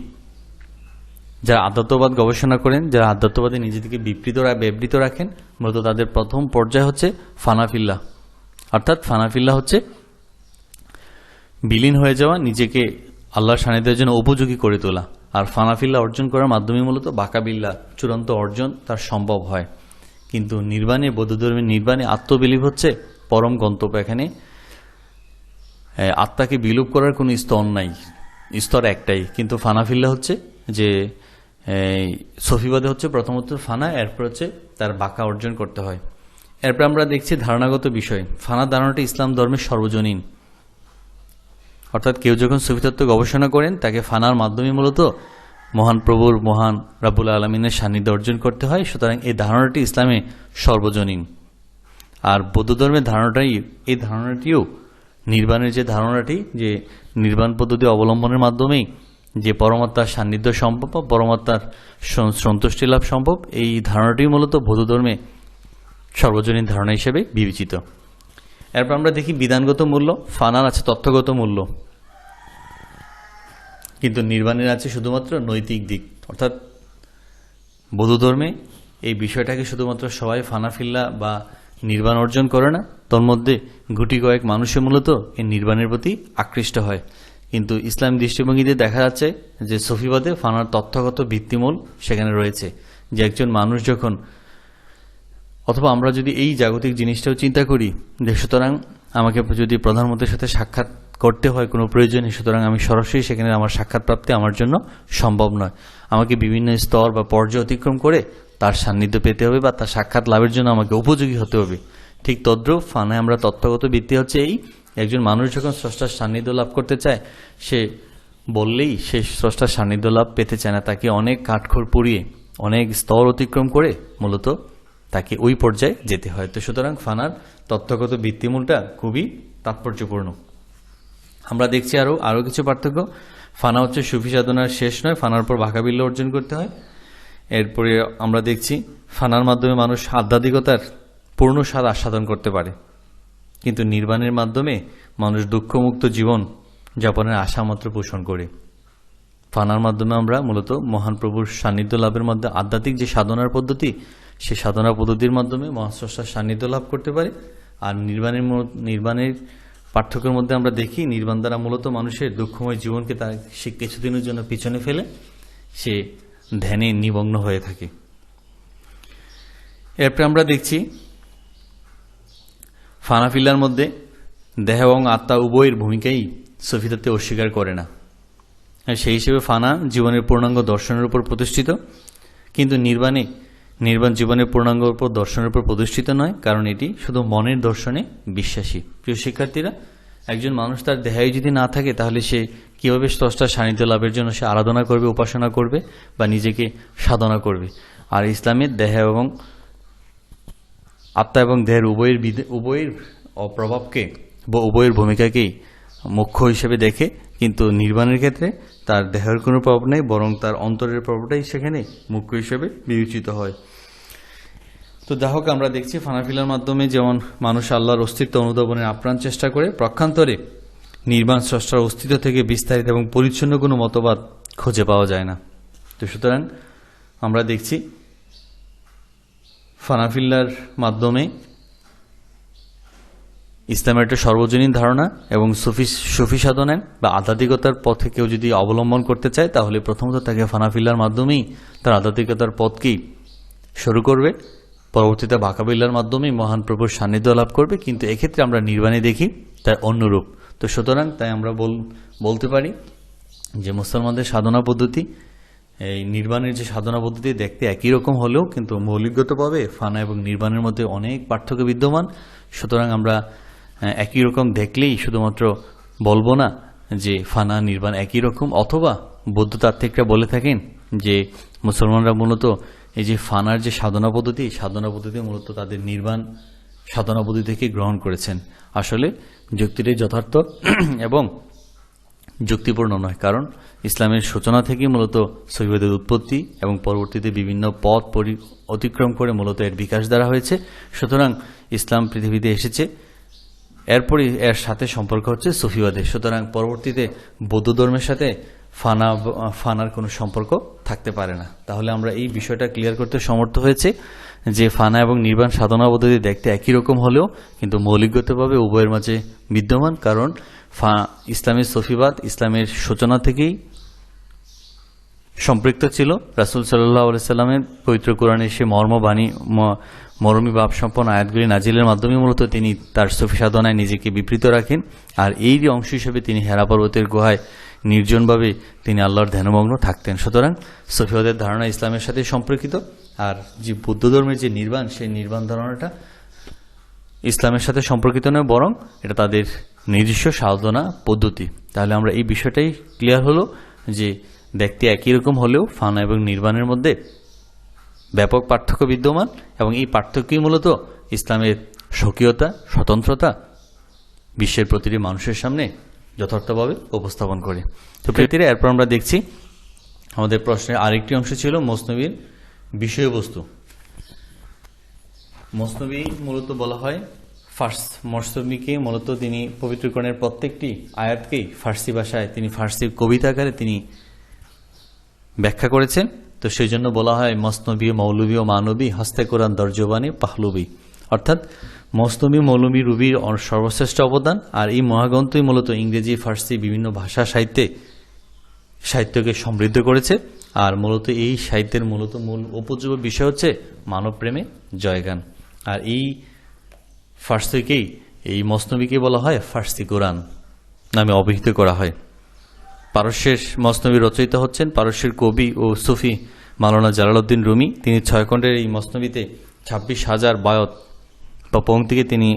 যারা আধ্যাত্মবাদ গবেষণা করেন, যারা আধ্যাত্মবাদে নিজেদেরকে বিবৃত রাখেন, মূলত তাদের প্রথম পর্যায় হচ্ছে ফানাফিল্লা। অর্থাৎ ফানাফিল্লা হচ্ছে বিলীন হয়ে যাওয়া, নিজেকে আল্লাহর সান্নিধ্যের জন্য উপযোগী করে তোলা। আর ফানাফিল্লা অর্জন করার মাধ্যমে মূলত বাকাবিল্লা চূড়ান্ত অর্জন তার সম্ভব হয়। কিন্তু নির্বাণে, বৌদ্ধ ধর্মের নির্বাণে আত্মবিলীপ হচ্ছে পরম গন্তব্য। এখানে আত্মাকে বিলোপ করার কোনো স্তর নাই, স্তর একটাই। কিন্তু ফানাফিল্লা হচ্ছে যে সফিবাদে হচ্ছে প্রথমত ফানা, এরপর হচ্ছে তার বাঁকা অর্জন করতে হয়। এরপর আমরা দেখছি ধারণাগত বিষয়। ফানা ধারণাটি ইসলাম ধর্মের সর্বজনীন, অর্থাৎ কেউ যখন সুফিতত্ত্ব গবেষণা করেন তাকে ফানার মাধ্যমে মূলত মহান প্রভুর, মহান রাব্বুল আলামিনের সান্নিধ্য অর্জন করতে হয়। সুতরাং এই ধারণাটি ইসলামে সর্বজনীন। আর বৌদ্ধ ধর্মের এই ধারণাটিও নির্বাণের যে ধারণাটি, যে নির্বাণ পদ্ধতি অবলম্বনের মাধ্যমেই যে পরমাত্মার সান্নিধ্য সম্ভব, পরমাত্মার সন্তুষ্টি লাভ সম্ভব, এই ধারণাটি মূলত বৌদ্ধ ধর্মে সর্বজনীন ধারণা হিসেবে বিবেচিত। এরপর আমরা দেখি বিধানগত মূল্য। ফানার আছে তথ্যগত মূল্য, কিন্তু নির্বাণের আছে শুধুমাত্র নৈতিক দিক। অর্থাৎ বৌদ্ধ ধর্মে এই বিষয়টাকে শুধুমাত্র সবাই ফানাফিল্লা বা নির্বাণ অর্জন করে না, তোর মধ্যে গুটি কয়েক মানুষে মূলত এই নির্বাণের প্রতি আকৃষ্ট হয়। কিন্তু ইসলাম দৃষ্টিভঙ্গিতে দেখা যাচ্ছে যে সফিবাদে ফানার তথ্যগত ভিত্তিমূল সেখানে রয়েছে, যে একজন মানুষ যখন, অথবা আমরা যদি এই জাগতিক জিনিসটাও চিন্তা করি যে সুতরাং আমাকে যদি প্রধানমন্ত্রীর সাথে সাক্ষাৎ করতে হয় কোনো প্রয়োজনে, সুতরাং আমি সরাসরি সেখানে আমার সাক্ষাৎ প্রাপ্তি আমার জন্য সম্ভব নয়। আমাকে বিভিন্ন স্তর বা পর্যায় অতিক্রম করে তার সান্নিধ্য পেতে হবে বা তার সাক্ষাৎ লাভের জন্য আমাকে উপযোগী হতে হবে। ঠিক তদ্রূপ ফানায় আমরা তত্ত্বগত ভিত্তি হচ্ছে এই, একজন মানুষ যখন স্রষ্টার সান্নিধ্য লাভ করতে চায়, সে বললেই সে স্রষ্টার সান্নিধ্য লাভ পেতে চায় না, তাকে অনেক কাঠখড় পুড়িয়ে অনেক স্তর অতিক্রম করে মূলত তাকে ওই পর্যায়ে যেতে হয়। তো সুতরাং ফানার তত্ত্বগত ভিত্তিমূলটা খুবই তাৎপর্যপূর্ণ। আমরা দেখছি আরও কিছু পার্থক্য। ফানা হচ্ছে সুফি সাধনার শেষ নয়, ফানার পর বাকাবিল্লা অর্জন করতে হয়। এরপরে আমরা দেখছি ফানার মাধ্যমে মানুষ আধ্যাত্মিকতার পূর্ণ স্বাদ আস্বাদন করতে পারে, কিন্তু নির্বাণের মাধ্যমে মানুষ দুঃখমুক্ত জীবন যাপনের আশা মাত্র পোষণ করে। ফানার মাধ্যমে আমরা মূলত মহান প্রভুর সান্নিধ্য লাভের মধ্যে আধ্যাত্মিক যে সাধনার পদ্ধতি, সেই সাধনা পদ্ধতির মাধ্যমে মহাস্রষ্টার সান্নিধ্য লাভ করতে পারে। আর নির্বাণের পার্থক্যের মধ্যে আমরা দেখি নির্বাণ দ্বারা মূলত মানুষের দুঃখময় জীবনকে তার সে কিছুদিনের জন্য পিছনে ফেলে সে ধ্যানে নিমগ্ন হয়ে থাকে। এরপর আমরা দেখছি ফানাফিল্লার মধ্যে দেহ এবং আত্মা উভয়ের ভূমিকাই সফিতত্ত্বে অস্বীকার করে না। সেই হিসেবে ফানা জীবনের পূর্ণাঙ্গ দর্শনের উপর প্রতিষ্ঠিত, কিন্তু নির্বাণ জীবনের পূর্ণাঙ্গ উপর দর্শনের উপর প্রতিষ্ঠিত নয়, কারণ এটি শুধু মনের দর্শনে বিশ্বাসী। প্রিয় শিক্ষার্থীরা, একজন মানুষ তার দেহায় যদি না থাকে তাহলে সে কীভাবে স্রষ্টার সান্নিধ্য লাভের জন্য সে আরাধনা করবে, উপাসনা করবে বা নিজেকে সাধনা করবে? আর ইসলামের দেহ এবং আত্মা এবং দেহের উভয়ের প্রভাবকে বা উভয়ের ভূমিকাকেই মুখ্য হিসেবে দেখে, কিন্তু নির্বাণের ক্ষেত্রে তার দেহের কোনো প্রভাব নেই, বরং তার অন্তরের প্রভাবটাই সেখানে মুখ্য হিসেবে বিবেচিত হয়। তো যা হোক, আমরা দেখছি ফানাফিলার মাধ্যমে যেমন মানুষ আল্লাহর অস্তিত্ব অনুধাবনের আপ্রাণ চেষ্টা করে, প্রক্ষান্তরে নির্বাণ স্রষ্টার অস্তিত্ব থেকে বিস্তারিত এবং পরিচ্ছন্ন কোনো মতবাদ খুঁজে পাওয়া যায় না। তো সুতরাং আমরা দেখছি ফানাফিল্লার মাধ্যমে ইসলামের একটা সর্বজনীন ধারণা এবং সুফি সাধনায় বা আধ্যাত্মিকতার পথে কেউ যদি অবলম্বন করতে চায় তাহলে প্রথমত তাকে ফানাফিল্লার মাধ্যমেই তার আধ্যাত্মিকতার পথকেই শুরু করবে পরবর্তীতে বাঁকাবিলার মাধ্যমে মহান প্রভুর সান্নিধ্য লাভ করবে, কিন্তু এক্ষেত্রে আমরা নির্বাণে দেখি তার অন্যরূপ। তো সুতরাং তাই আমরা বলতে পারি যে মুসলমানদের সাধনা পদ্ধতি, এই নির্বাণের যে সাধনা পদ্ধতি দেখতে একই রকম হলেও কিন্তু মৌলিকগতভাবে ফানা এবং নির্বাণের মধ্যে অনেক পার্থক্য বিদ্যমান। সুতরাং আমরা একই রকম দেখলেই শুধুমাত্র বলবো না যে ফানা নির্বাণ একই রকম, অথবা বৌদ্ধ তাত্ত্বিকরা বলে থাকেন যে মুসলমানরা মূলত এই যে ফানার যে সাধনা পদ্ধতি মূলত তাদের নির্বাণ সাধনা পদ্ধতি থেকে গ্রহণ করেছেন। আসলে যুক্তিটাই যথার্থ এবং যুক্তিপূর্ণ নয়, কারণ ইসলামের সূচনা থেকে মূলত সহিবাদের উৎপত্তি এবং পরবর্তীতে বিভিন্ন পথ অতিক্রম করে মূলত এর বিকাশ দ্বারা হয়েছে। সুতরাং ইসলাম পৃথিবীতে এসেছে, এরপরই এর সাথে সম্পর্ক হচ্ছে সুফিবাদের। সুতরাং পরবর্তীতে বৌদ্ধ ধর্মের সাথে ফানার কোনো সম্পর্ক থাকতে পারে না। তাহলে আমরা এই বিষয়টা ক্লিয়ার করতে সমর্থ হয়েছে যে ফানা এবং নির্বাণ সাধনা পদ্ধতি দেখতে একই রকম হলেও কিন্তু মৌলিকগতভাবে উভয়ের মাঝে বিদ্যমান, কারণ ইসলামের সফিবাদ ইসলামের সূচনা থেকেই সম্পৃক্ত ছিল। রাসূল সাল্লাল্লাহু আলাইহি সাল্লামের পবিত্র কোরআনের সে মরমী ভাব সম্পন্ন আয়াতগুলি নাজিলের মাধ্যমে মূলত তিনি তার সফি সাধনায় নিজেকে বিবৃত রাখেন। আর এরই অংশ হিসেবে তিনি হেরা পর্বতের গুহায় নির্জনভাবে তিনি আল্লাহর ধ্যানমগ্ন থাকতেন। সুতরাং সফিবাদের ধারণা ইসলামের সাথে সম্পর্কিত, আর যে বৌদ্ধ ধর্মের যে নির্বাণ, সেই নির্বাণ ধারণাটা ইসলামের সাথে সম্পর্কিত নয়, বরং এটা তাদের নিজস্ব সাধনা পদ্ধতি। তাহলে আমরা এই বিষয়টাই ক্লিয়ার হলো যে দেখতে একই রকম হলেও ফানা এবং নির্বাণের মধ্যে ব্যাপক পার্থক্য বিদ্যমান, এবং এই পার্থক্যই মূলত ইসলামের স্বকীয়তা, স্বতন্ত্রতা বিশ্বের প্রতিটি মানুষের সামনে যথার্থভাবে উপস্থাপন করে। তো প্রিয়তিরা, এরপর আমরা দেখছি আমাদের প্রশ্নের আরেকটি অংশ ছিল মসনবীর বিষয়বস্তু। মসনবী মূলত বলা হয় মসনবীকে মূলত তিনি পবিত্র কোরআনের প্রত্যেকটি আয়াতকেই ফার্সি ভাষায় তিনি ফার্সি কবিতা আকারে তিনি ব্যাখ্যা করেছেন। তো সেই জন্য বলা হয় মসনবী, মৌলবী ও মানবী হস্তে কোরআন দর্জবানী পাহলবী, অর্থাৎ মসনবী, মৌলবী, রুবির সর্বশ্রেষ্ঠ অবদান। আর এই মহাগ্রন্থই মূলত ইংরেজি, ফার্সি বিভিন্ন ভাষা সাহিত্যকে সমৃদ্ধ করেছে। আর মূলত এই সাহিত্যের মূল উপজীব্য বিষয় হচ্ছে মানব প্রেমে জয়গান। আর এই ফার্সিকেই, এই মসনবীকে বলা হয় ফার্সি কোরআন নামে অভিহিত করা হয়। পারস্যের মসনবী রচয়িতা হচ্ছেন পারস্যের কবি ও সুফি মাওলানা জালালউদ্দিন রুমি। তিনি 6 খণ্ডের এই মসনবীতে 26,000 বায়ত বা পংক্তিকে তিনি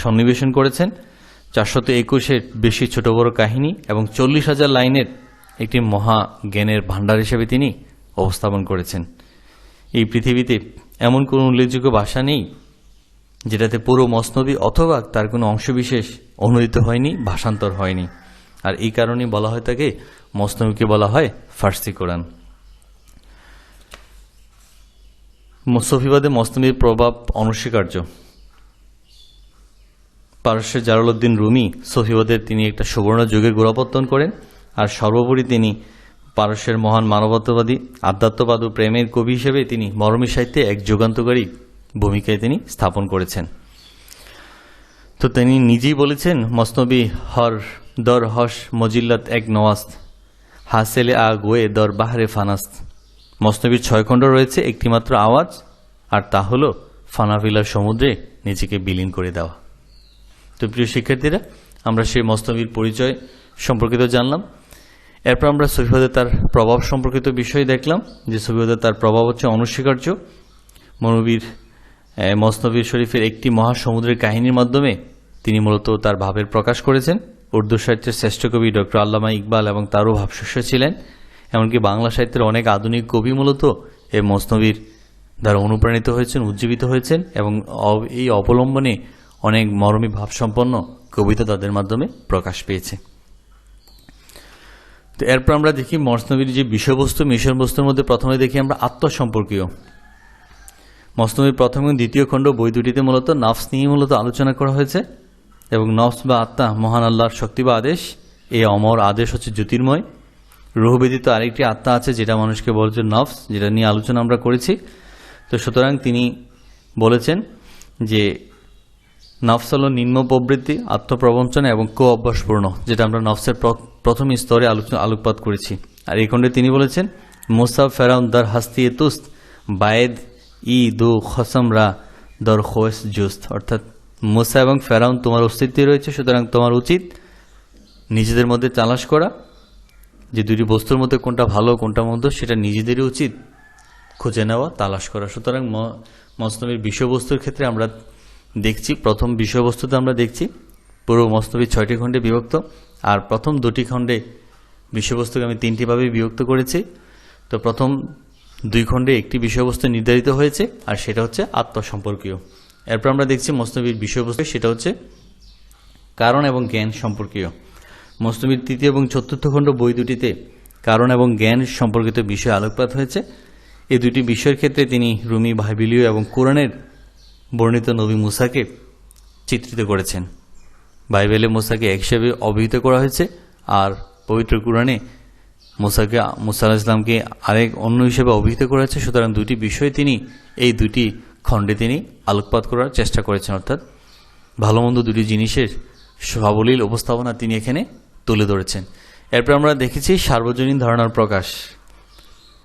সন্নিবেশন করেছেন। 421-এর বেশি ছোট বড় কাহিনী এবং 40,000 লাইনের একটি মহা জ্ঞানের ভাণ্ডার হিসেবে তিনি উপস্থাপন করেছেন। এই পৃথিবীতে এমন কোনো উল্লেখযোগ্য ভাষা নেই যেটাতে পুরো মসনবী অথবা তার কোনো অংশবিশেষ অনুদিত হয়নি, ভাষান্তর হয়নি। আর এই কারণেই বলা হয় তাকে মসনবীকে বলা হয় ফার্সি কোরআন। সফিবাদে মসনবীর প্রভাব অনস্বীকার্য। পারস্যের জালালউদ্দিন রুমি সফিবাদের তিনি একটা সুবর্ণ যুগের গোড়াপত্তন করেন। আর সর্বোপরি তিনি পারস্যের মহান মানবতাবাদী, আধ্যাত্মবাদ ও প্রেমের কবি হিসেবে তিনি মরমী সাহিত্যে এক যুগান্তকারী ভূমিকায় তিনি স্থাপন করেছেন। তো তিনি নিজেই বলেছেন মসনবী হর দর হস মজিল্লাত এক নওয়াস্ত হাসেলে আ গোয়ে দর বাহারে ফানাস্ত। মসনবীর 6 খণ্ড রয়েছে, একটি মাত্র আওয়াজ, আর তা হলো ফানাফিলার সমুদ্রে নিজেকে বিলীন করে দেওয়া। তো প্রিয় শিক্ষার্থীরা, আমরা সেই মসনবীর পরিচয় সম্পর্কিত জানলাম। এরপর আমরা সফিবাদে তার প্রভাব সম্পর্কিত বিষয় দেখলাম যে সফিবাদে তার প্রভাব হচ্ছে অনস্বীকার্য। মসনবী শরীফের একটি মহাসমুদ্রের কাহিনীর মাধ্যমে তিনি মূলত তার ভাবের প্রকাশ করেছেন। উর্দু সাহিত্যের শ্রেষ্ঠ কবি ডক্টর আল্লামা ইকবাল এবং তারও ভাবশিষ্য ছিলেন। এমনকি বাংলা সাহিত্যের অনেক আধুনিক কবি মূলত এই মসনবীর দ্বারা অনুপ্রাণিত হয়েছেন, উজ্জীবিত হয়েছেন, এবং এই অবলম্বনে অনেক মরমী ভাবসম্পন্ন কবিতা তাদের মাধ্যমে প্রকাশ পেয়েছে। তো এরপর আমরা দেখি মসনবীর যে বিষয়বস্তুর মধ্যে প্রথমে দেখি আমরা আত্মসম্পর্কীয়। মসনবীর প্রথম এবং দ্বিতীয় খণ্ড বই দুটিতে মূলত নফস নিয়ে মূলত আলোচনা করা হয়েছে, এবং নফস বা আত্মা মহান আল্লাহর শক্তি বা আদেশ। এই অমর আদেশ হচ্ছে জ্যোতির্ময়। রূহ ব্যতীত আরেকটি আত্মা আছে যেটা মানুষকে বলছে নফস, যেটা নিয়ে আলোচনা আমরা করেছি। তো সুতরাং তিনি বলেছেন যে নফস হল নিম্ন প্রবৃত্তি, আত্মপ্রবঞ্চনা এবং অভ্যাসপূর্ণ, যেটা আমরা নফসের প্রথম স্তরে আলোকপাত করেছি। আর এই খণ্ডে তিনি বলেছেন মুসাফ ফেরাউন দার হাস্তি তুস্ত বায়েদ ই দু খসমরা দর খোয়েস জুস্ত, অর্থাৎ মুসা এবং ফেরাউন তোমার অস্তিত্বে রয়েছে, সুতরাং তোমার উচিত নিজেদের মধ্যে তালাশ করা যে দুটি বস্তুর মধ্যে কোনটা ভালো কোনটা মন্দ, সেটা নিজেদেরই উচিত খুঁজে নেওয়া, তালাশ করা। সুতরাং মসনবীর বিষয়বস্তুর ক্ষেত্রে আমরা দেখছি, প্রথম বিষয়বস্তুতে আমরা দেখছি পুরো মসনবী 6টি খণ্ডে বিভক্ত, আর প্রথম 2টি খণ্ডে বিষয়বস্তুকে আমি 3টি ভাবে বিভক্ত করেছি। তো প্রথম 2 খণ্ডে একটি বিষয়বস্তু নির্ধারিত হয়েছে, আর সেটা হচ্ছে আত্মসম্পর্কীয়। এরপর আমরা দেখছি মসনবীর বিষয়বস্তু, সেটা হচ্ছে কারণ এবং জ্ঞান সম্পর্কীয়। মসনবীর 3য় এবং 4র্থ খণ্ড বই দুটিতে কারণ এবং জ্ঞান সম্পর্কিত বিষয় আলোকপাত হয়েছে। এই দুটি বিষয়ের ক্ষেত্রে তিনি রুমি, বাইবেলীয় এবং কোরআনের বর্ণিত নবী মুসাকে চিত্রিত করেছেন। বাইবেলে মুসাকে এক হিসেবে অভিহিত করা হয়েছে, আর পবিত্র কোরআনে মুসা আলাইহিস সালামকে আরেক অন্য হিসেবে অভিহিত করা হয়েছে। সুতরাং দুটি বিষয় তিনি এই দুটি খণ্ডে তিনি আলোকপাত করার চেষ্টা করেছেন, অর্থাৎ ভালো মন্দ দুটি জিনিসের সাবলীল উপস্থাপনা তিনি এখানে তুলে ধরেছেন। এরপর আমরা দেখেছি সার্বজনীন ধারণার প্রকাশ।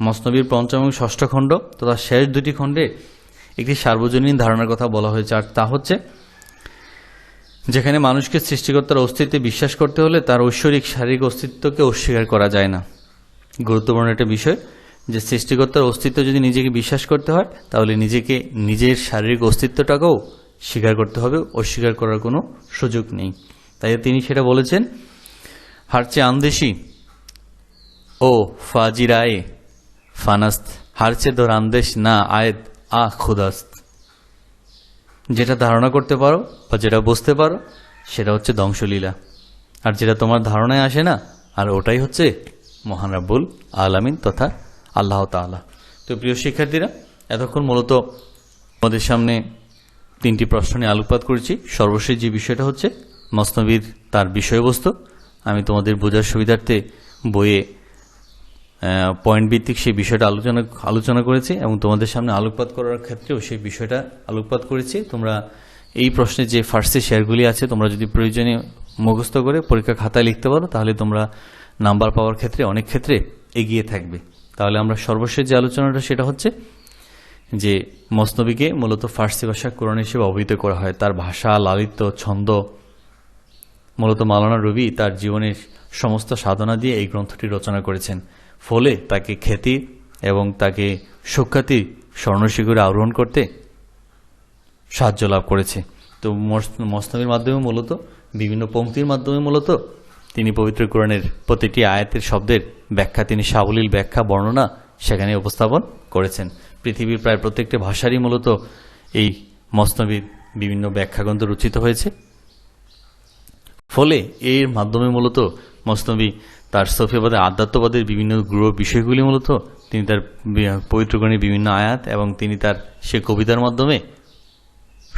মসনবীর 5ম এবং 6ষ্ঠ খণ্ড তথা শেষ 2টি খণ্ডে একটি সার্বজনীন ধারণার কথা বলা হয়েছে, আর তা হচ্ছে যেখানে মানুষকে সৃষ্টিকর্তার অস্তিত্বে বিশ্বাস করতে হলে তার ঐশ্বরিক শারীরিক অস্তিত্বকে অস্বীকার করা যায় না। গুরুত্বপূর্ণ একটা বিষয় যে সৃষ্টিকর্তার অস্তিত্ব যদি নিজেকে বিশ্বাস করতে হয়, তাহলে নিজের শারীরিক অস্তিত্বটাকেও স্বীকার করতে হবে, অস্বীকার করার কোনো সুযোগ নেই। তাই তিনি সেটা বলেছেন, হারচে আন্দেশি ও ফাজিরায়ে ফানাস্ত, হারচে দর আন্দেশ না আয়েদ আ খুদাস্ত। যেটা ধারণা করতে পারো বা যেটা বুঝতে পারো সেটা হচ্ছে ধ্বংসলীলা, আর যেটা তোমার ধারণায় আসে না, আর ওটাই হচ্ছে মহান রাব্বুল আলামিন তথা আল্লাহ তাআলা। তো প্রিয় শিক্ষার্থীরা, এতক্ষণ মূলত আমাদের সামনে 3টি প্রশ্ন নিয়ে আলোকপাত করেছি। সর্বশেষ যে বিষয়টা হচ্ছে মসনবীর তার বিষয়বস্তু। আমি তোমাদের বোঝার সুবিধার্থে বইয়ে পয়েন্ট ভিত্তিক সেই বিষয়টা আলোচনা করেছি, এবং তোমাদের সামনে আলোকপাত করার ক্ষেত্রেও সেই বিষয়টা আলোকপাত করেছি। তোমরা এই প্রশ্নে যে ফার্স্টে শেয়ারগুলি আছে, তোমরা যদি প্রয়োজনে মুখস্থ করে পরীক্ষা খাতায় লিখতে পারো, তাহলে তোমরা নাম্বার পাওয়ার ক্ষেত্রে অনেক ক্ষেত্রে এগিয়ে থাকবে। তাহলে আমরা সর্বশেষ যে আলোচনাটা সেটা হচ্ছে যে মসনবীকে মূলত ফার্সি ভাষা কোরআন হিসেবে অভিহিত করা হয়। তার ভাষা, লালিত্য, ছন্দ, মূলত মাওলানা রুবি তার জীবনের সমস্ত সাধনা দিয়ে এই গ্রন্থটি রচনা করেছেন। ফলে তাকে খ্যাতি এবং তাকে সুখ্যাতি স্বর্ণশিখরে আরোহণ করতে সাহায্য লাভ করেছে। তো মসনবীর মাধ্যমে মূলত বিভিন্ন পংক্তির মাধ্যমে মূলত তিনি পবিত্র কোরআনের প্রতিটি আয়াতের শব্দের ব্যাখ্যা, তিনি সাবলীল ব্যাখ্যা বর্ণনা সেখানে উপস্থাপন করেছেন। পৃথিবীর প্রায় প্রত্যেকটি ভাষারই মূলত এই মসনবীর বিভিন্ন ব্যাখ্যাগ্রন্থ রচিত হয়েছে। ফলে এর মাধ্যমে মূলত মসনবী তার সফিবাদের আধ্যাত্মবাদের বিভিন্ন গূঢ় বিষয়গুলি মূলত তিনি তার পবিত্র কোরআনের বিভিন্ন আয়াত এবং তিনি তার সে কবিতার মাধ্যমে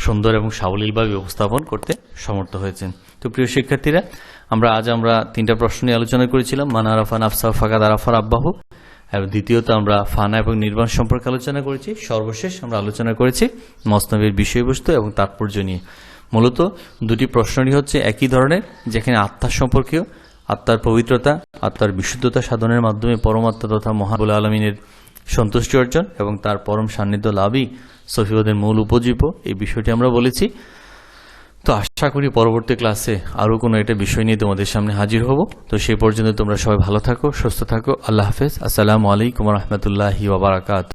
সুন্দর এবং সাবলীলভাবে উপস্থাপন করতে সমর্থ হয়েছেন। তো প্রিয় শিক্ষার্থীরা, আমরা 3টা প্রশ্ন নিয়ে আলোচনা করেছিলাম। মান আরাফা নাফসা ফাকাদ আরাফা রাব্বাহু, এবং দ্বিতীয়ত আমরা ফানা এবং নির্বাণ সম্পর্কে আলোচনা করেছি। সর্বশেষ আমরা আলোচনা করেছি মসনবীর বিষয়বস্তু এবং তাৎপর্য নিয়ে। মূলত 2টি প্রশ্নই হচ্ছে একই ধরনের, যেখানে আত্মার সম্পর্কীয়, আত্মার পবিত্রতা, আত্মার বিশুদ্ধতা সাধনের মাধ্যমে পরমাত্মা তথা মহান রব্বুল আলামিনের সন্তুষ্টি অর্জন এবং তার পরম সান্নিধ্য লাভই সফিবাদের মূল উপজীব্য, এই বিষয়টি আমরা বলেছি। তো আশা করি পরবর্তী ক্লাসে আরও কোনো একটা বিষয় নিয়ে তোমাদের সামনে হাজির হব। তো সেই পর্যন্ত তোমরা সবাই ভালো থাকো, সুস্থ থাকো। আল্লাহ হাফেজ। আসসালামু আলাইকুম ওয়া রাহমাতুল্লাহি ওয়া বারাকাতুহু।